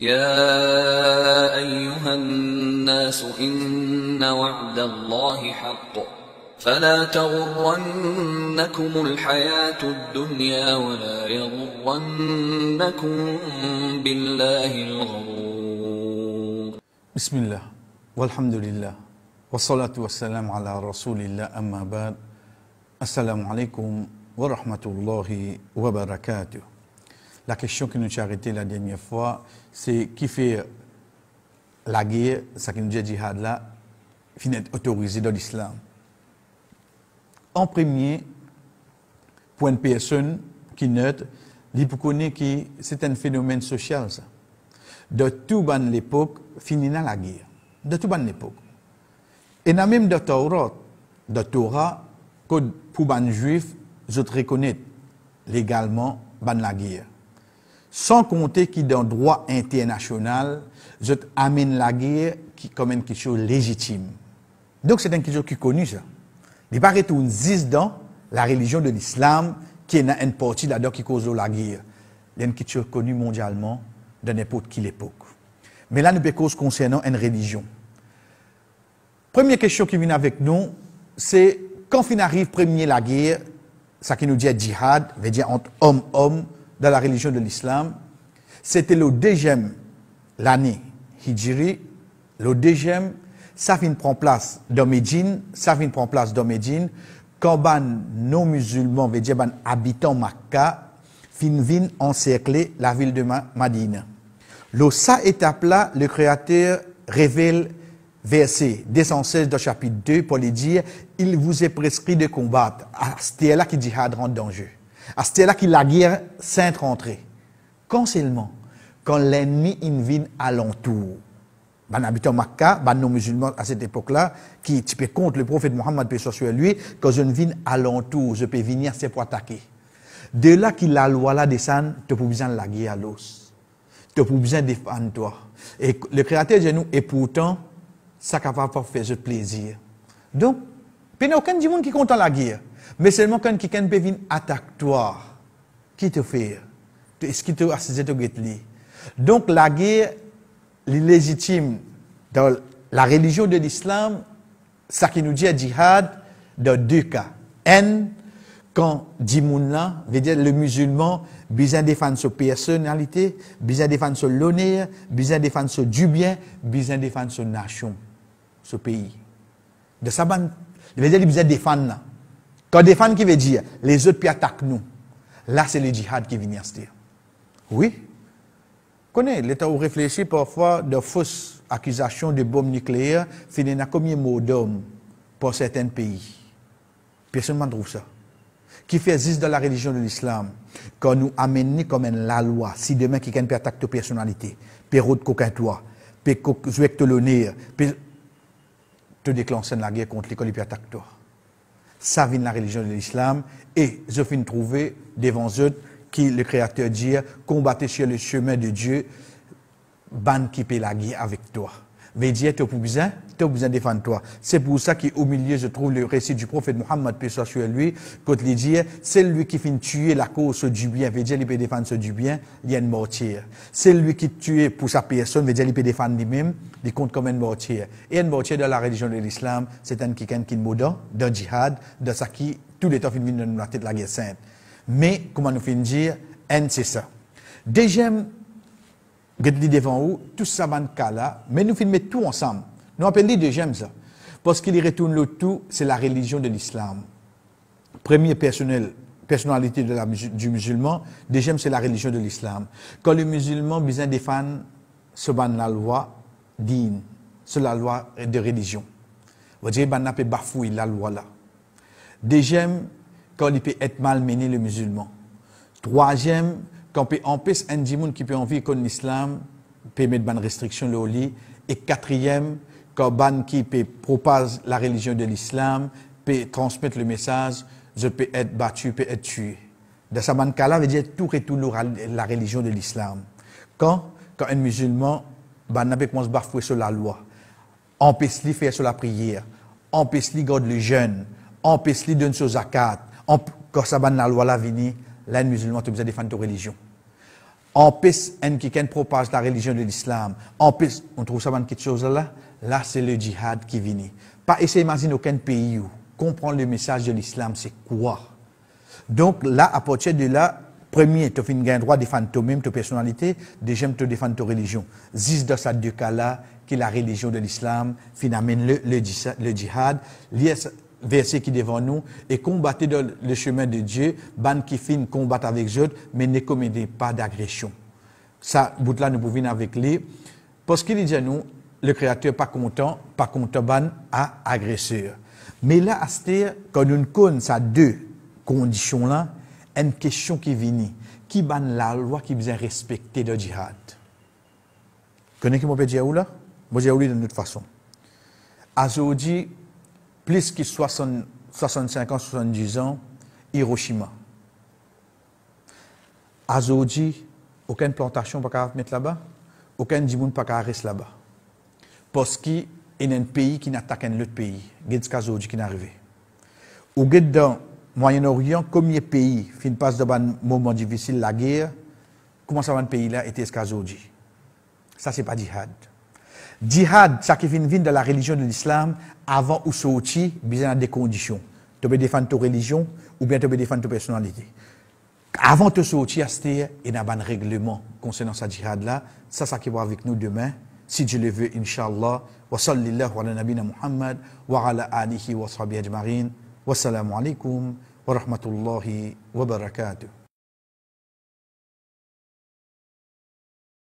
يا أيها الناس إن وعد الله حق فلا تغرنكم الحياة الدنيا ولا يغرنكم بالله الغرور. بسم الله والحمد لله والصلاة والسلام على رسول الله أما بعد. Assalamu alaikum wa rahmatullahi wa barakatuh. La question qui nous a arrêté la dernière fois, c'est qui fait la guerre, ça qui nous dit djihad là, finit autorisé dans l'islam. En premier, pour une personne qui note, il faut connaître que c'est un phénomène social ça. De toute bonne l'époque, finit la guerre. De toute bonne l'époque. Et même de Torah, que pour les juifs, je te reconnais légalement la guerre. Sans compter que dans le droit international, je amène la guerre comme quelque chose de légitime. Donc c'est quelque chose qui est connu ça. Il paraît qu'on existe dans la religion de l'islam qui est une partie là-dedans qui cause la guerre. Il y a une quelque chose connu mondialement de n'importe quelle époque. Mais là, nous avons cause concernant une religion. Première question qui vient avec nous, c'est quand on arrive premier la guerre, ça qui nous dit djihad, veut dire entre hommes dans la religion de l'islam, c'était le deuxième l'année Hijri, le deuxième, ça vient prendre place dans Médine, quand nos musulmans, veut dire habitants Makkah, viennent encercler la ville de Madina. Le ça étape là, le Créateur révèle verset 216 dans chapitre 2 pour lui dire il vous est prescrit de combattre. C'est là qui djihad rentre dans le jeu. C'est là qui la guerre sainte rentrée. Quand seulement, quand l'ennemi vient alentour. Les habitants Makkah, nos musulmans à cette époque-là, qui typent contre le prophète Mohammed, paix soit sur lui, quand je viens alentour, je peux venir, c'est pour attaquer. De là qu'il la loi là descend, tu peux besoin de la guerre à l'os. Tu peux besoin de défendre toi. Et le Créateur de nous, et pourtant, ça capable de faire plaisir. Donc, il n'y a aucun monde qui compte la guerre. Mais seulement quand quelqu'un peut venir attaquer toi, qui te fait? Est-ce qu'il te assiste au guetli? Donc, la guerre, légitime dans la religion de l'islam, ça qui nous dit djihad, dans deux cas. Quand Dimounla, veut dire le musulman, besoin défendre sa personnalité, besoin défendre son l'honneur, besoin défendre son du bien, besoin défendre son nation, ce pays. De ça, il veut dire qu'il besoin défendre. Quand défendre, qui veut dire les autres puis attaquent nous. Là, c'est le djihad qui vient se dire. Oui. Connais, l'État où réfléchit parfois de fausses accusations de bombes nucléaires, finit à combien de mots d'hommes pour certains pays. Personne ne trouve ça. Qui fait existe dans la religion de l'islam, quand nous amenons comme la loi, si demain quelqu'un peut attaquer ta personnalité, peut route coquin toi, peut jouer avec l'honneur, peut te déclencher la guerre contre l'école et peut attaquer toi. Ça vient de la religion de l'islam et je finis trouver devant eux qui le Créateur dit combattez sur le chemin de Dieu, ban qui peut la guerre avec toi. Veut dire tu as besoin de défendre toi. C'est pour ça qu'au milieu je trouve le récit du prophète Mohammed paix soit sur lui, quand il dit c'est lui qui finit tuer la cause du bien, veut dire il peut défendre ce du bien, il y a une mortière. C'est lui qui tue pour sa personne, veut dire il peut défendre lui-même, il compte comme une mortière. Et une mortière dans la religion de l'islam, c'est un quelqu'un qui est modant, d'un djihad, de ça qui tout le temps finit dans la tête de la guerre sainte. Mais comment nous finit dire, c'est ça. Deuxième devant vous, tout ça dans le cas là, mais nous filmons tout ensemble. Nous appelons deuxième ça. Parce qu'il retourne le tout, c'est la religion de l'islam. Première personnalité du musulman, deuxième c'est la religion de l'islam. Quand le musulman besoin défendre ce ban la loi digne, c'est la loi de religion. Vous dire ban n'a pas bafouer la loi là. Deuxième, quand il peut être malmené le musulman. Troisième, quand on peut empêcher un djimoun qui peut en vivre contre l'islam, peut mettre des restrictions au lit. Et quatrième, quand ban qui peut propager la religion de l'islam, peut transmettre le message, je peux être battu, peut être tué. Dans ce cas-là, veut dire tout retourne la religion de l'islam. Quand un musulman, ban n'a pas commencé à bafouer sur la loi, empêche-lui faire sur la prière, empêche-lui garder le jeûne, empêche-lui donner sur zakat, quand ça ban la loi là vini, là, un musulman, tu as besoin de défendre ta religion. empêche qui propage la religion de l'islam, empêche, on trouve ça dans quelque chose là, là c'est le djihad qui vient. Pas essayer d'imaginer aucun pays où comprendre le message de l'islam, c'est quoi. Donc là, à partir de là, premier, tu as un droit de défendre toi-même, ta personnalité, deuxième, tu défendre ta religion. Zis dans ces deux cas-là, qui est la religion de l'islam, finalement le djihad, verset qui est devant nous, et combattez dans le chemin de Dieu, ban qui fin combattre avec eux, mais ne commettez pas d'agression. Ça, bout là, nous pouvons avec lui, parce qu'il dit à nous, le Créateur pas content ban à agresseur. Mais là, à ce dire, quand nous connaissons ces deux conditions-là, une question qui vient, qui ban la loi qui besoin respecter le djihad. Connaissez-vous mon père là? Moi, j'ai oublié de toute façon. Aujourd'hui, plus que 65 ans, 70 ans, Hiroshima. Aujourd'hui, aucune plantation ne peut mettre là-bas, aucun dimoun ne peut rester là-bas. Parce qu'il y a un pays qui n'attaque un autre pays. Il y a des qui sont arrivés. Ou dans le Moyen-Orient, combien de pays fin passe dans un moment difficile, la guerre, comment ça va un pays là était aujourd'hui? Ça, ce n'est pas djihad. Djihad, ça qui vient de la religion de l'islam, avant ou sorti, besoin des conditions. Tu peux défendre ta religion ou bien tu peux défendre ta personnalité. Avant de sortir, il y a un règlement concernant ce djihad-là. Ça qui va avec nous demain. Si Dieu le veut, Inch'Allah. Wa sallallahu ala nabina Muhammad wa ala alihi wa sahbihi ajma'in. Wassalamu alaikum wa rahmatullahi wa barakatuh.